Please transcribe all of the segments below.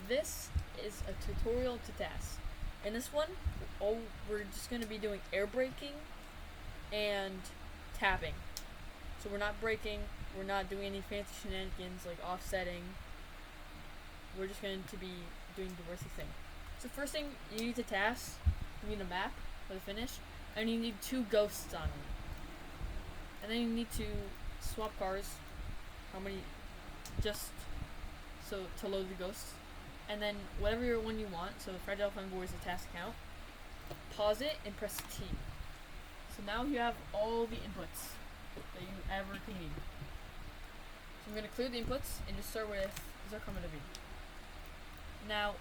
this is a tutorial to task. In this one, we're just going to be doing air braking and tapping. So we're not braking, we're not doing any fancy shenanigans like offsetting. We're just going to be doing the basic thing. So first thing you need to task, you need a map for the finish, and you need 2 ghosts on it. And then you need to swap cars, how many, just so to load the ghosts. And then whatever one you want, so Fragile Flamboy is the task count, pause it and press T. So now you have all the inputs that you ever can need. So I'm going to clear the inputs and just start with Zarkama to be. Now,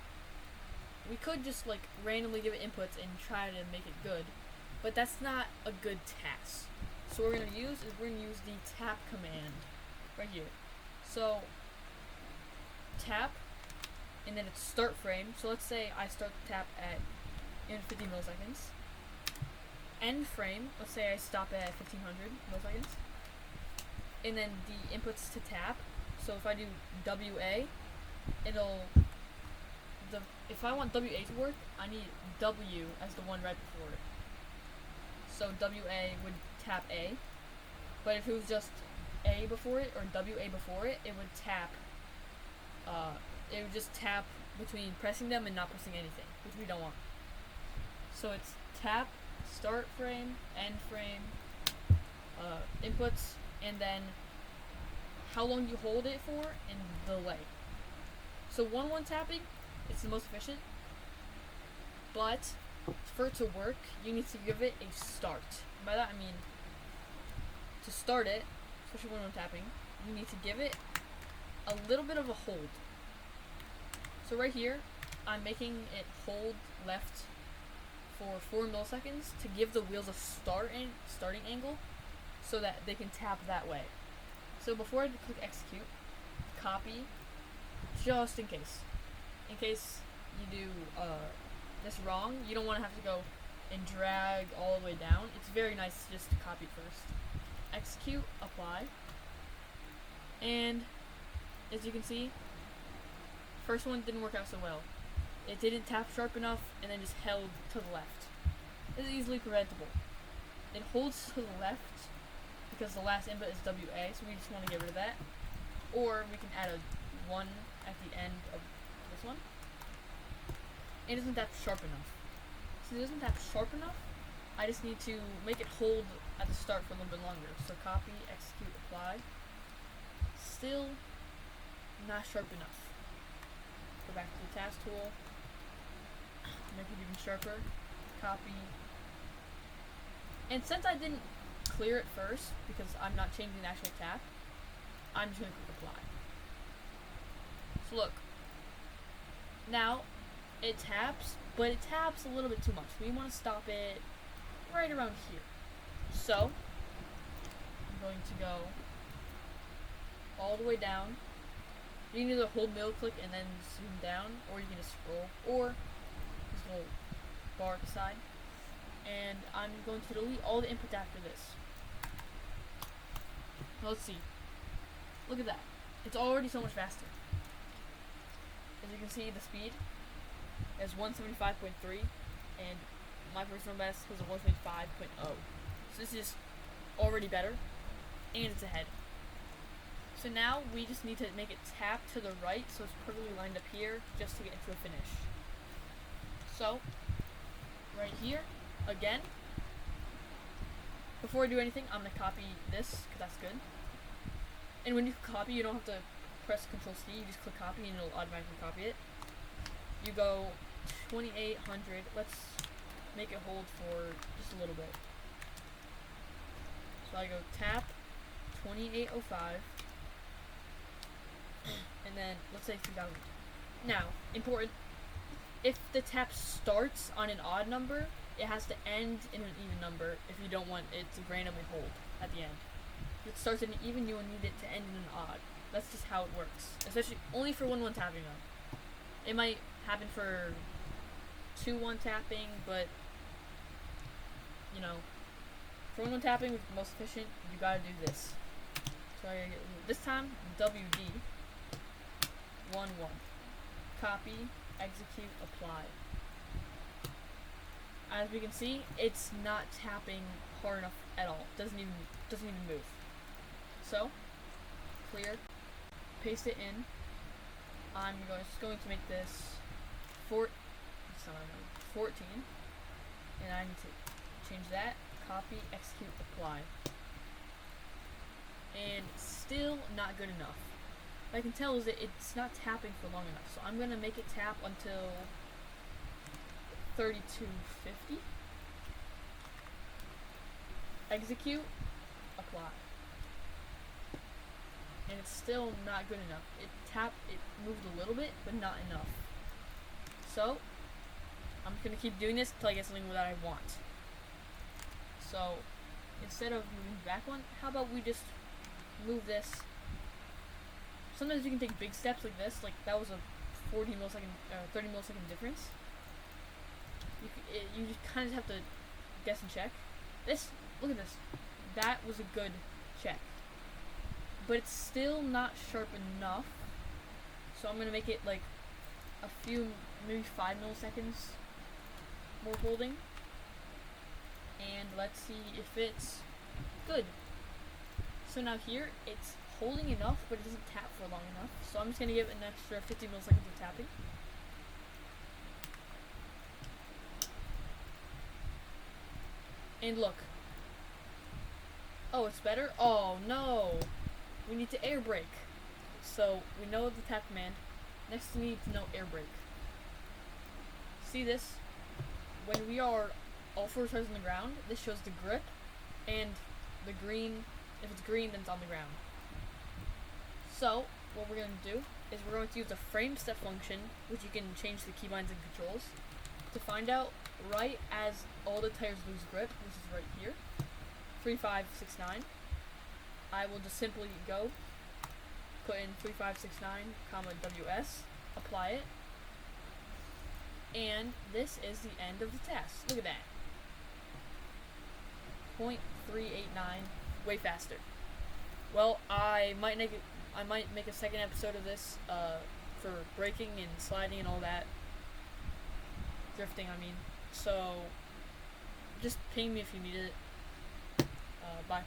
we could just like randomly give it inputs and try to make it good, but that's not a good task. So what we're going to use is we're going to use the tap command right here. So tap, and then it's start frame. So let's say I start the tap at 50 milliseconds. End frame, let's say I stop at 1500 milliseconds. And then the inputs to tap. So if I do WA, if I want WA to work, I need W as the one right before it. So WA would tap A. But if it was just A before it, or WA before it, it would tap, it would just tap between pressing them and not pressing anything, which we don't want. So it's tap, start frame, end frame, inputs, and then how long you hold it for, and delay. So 1-1 tapping, it's the most efficient, but for it to work, you need to give it a start. By that I mean, to start it, especially 1-1 tapping, you need to give it a little bit of a hold. So right here, I'm making it hold left for 4 milliseconds to give the wheels a starting angle so that they can tap that way. So before I click execute, copy, just in case. In case you do this wrong, you don't want to have to go and drag all the way down. It's very nice just to copy first. Execute, apply, and as you can see, first one didn't work out so well. It didn't tap sharp enough and then just held to the left. This is easily preventable. It holds to the left because the last input is WA, so we just want to get rid of that. Or we can add a 1 at the end of this one. It doesn't tap sharp enough. Since it doesn't tap sharp enough, I just need to make it hold at the start for a little bit longer. So copy, execute, apply. Still not sharp enough. Go back to the task tool, make it even sharper, copy. And since I didn't clear it first, because I'm not changing the actual tap, I'm just going to click apply. So look, now it taps, but it taps a little bit too much. We want to stop it right around here. So I'm going to go all the way down. You can either hold middle click and then zoom down, or you can just scroll, or this little bar at the side. And I'm going to delete all the inputs after this. Now let's see. Look at that. It's already so much faster. As you can see, the speed is 175.3, and my personal best was a 175.0. So this is already better, and it's ahead. So now we just need to make it tap to the right so it's perfectly lined up here just to get into a finish. So, right here, again, before I do anything, I'm going to copy this because that's good. And when you copy, you don't have to press Control C, you just click copy and it'll automatically copy it. You go 2800, let's make it hold for just a little bit. So I go tap 2805. And then let's say 3000. Now, important, if the tap starts on an odd number, it has to end in an even number if you don't want it to randomly hold at the end. If it starts in an even, you will need it to end in an odd. That's just how it works. Especially only for 1-1 tapping though. It might happen for 2-1 tapping, but you know, for 1-1 tapping, which is the most efficient, you gotta do this. So I gotta get this time WD 1-1. copy, execute, apply. As we can see, it's not tapping hard enough at all. Doesn't even move. So, clear, paste it in. I'm just going to make this 14, and I need to change that. Copy, execute, apply. And still not good enough. What I can tell is that it's not tapping for long enough. So I'm gonna make it tap until 3250. Execute, apply. And it's still not good enough. It moved a little bit, but not enough. So I'm just gonna keep doing this until I get something that I want. So instead of moving back one, how about we just move this? Sometimes you can take big steps like this. Like that was a 40 millisecond, 30 millisecond difference. You just kind of have to guess and check. Look at this. That was a good check. But it's still not sharp enough. So I'm going to make it like a few, maybe 5 milliseconds more holding. And let's see if it's good. So now here, it's holding enough, but it doesn't tap for long enough. So I'm just going to give it an extra 50 milliseconds of tapping. And look. Oh, it's better? Oh, no. We need to air brake. So, we know the tap command. Next, we need to know air brake. See this? When we are all four toes on the ground, this shows the grip and the green. If it's green, then it's on the ground. So, what we're going to do is we're going to use the frame step function, which you can change the keybinds and controls, to find out right as all the tires lose grip, which is right here, 3, 5, 6, 9. I will just simply go, put in 3, 5, 6, 9, comma, WS, apply it, and this is the end of the test. Look at that. 0.389, way faster. Well, I might make a second episode of this for braking and sliding and all that. Drifting, I mean. So, just ping me if you need it. Bye.